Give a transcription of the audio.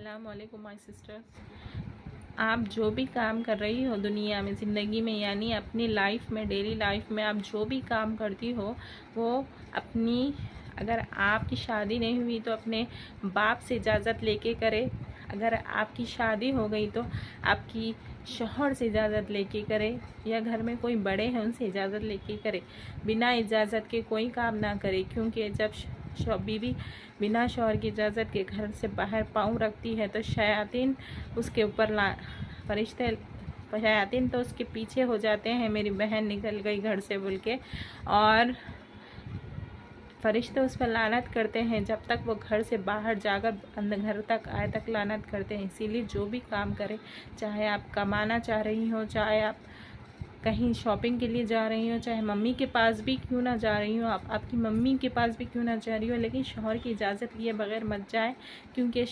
अस्सलामुअलैकुम my sister's. आप जो भी काम कर रही हो दुनिया में, ज़िंदगी में, यानी अपनी लाइफ में, डेली लाइफ में आप जो भी काम करती हो वो अपनी, अगर आपकी शादी नहीं हुई तो अपने बाप से इजाज़त लेके करे। अगर आपकी शादी हो गई तो आपकी शौहर से इजाज़त लेके करे, या घर में कोई बड़े हैं उनसे इजाज़त लेके करे। बिना इजाज़त के कोई काम ना करे, क्योंकि जब बीवी बिना शौहर की इजाज़त के घर से बाहर पाँव रखती है तो शयातीन उसके ऊपर शयातीन तो उसके पीछे हो जाते हैं, मेरी बहन निकल गई घर से बोल के, और फरिश्ते उस पर लानत करते हैं जब तक वो घर से बाहर जाकर अंदर घर तक आए तक लानत करते हैं। इसीलिए जो भी काम करें, चाहे आप कमाना चाह रही हो, चाहे आप कहीं शॉपिंग के लिए जा रही हो, चाहे मम्मी के पास भी क्यों ना जा रही हो, आप आपकी मम्मी के पास भी क्यों ना जा रही हो, लेकिन शौहर की इजाज़त लिए बगैर मत जाए, क्योंकि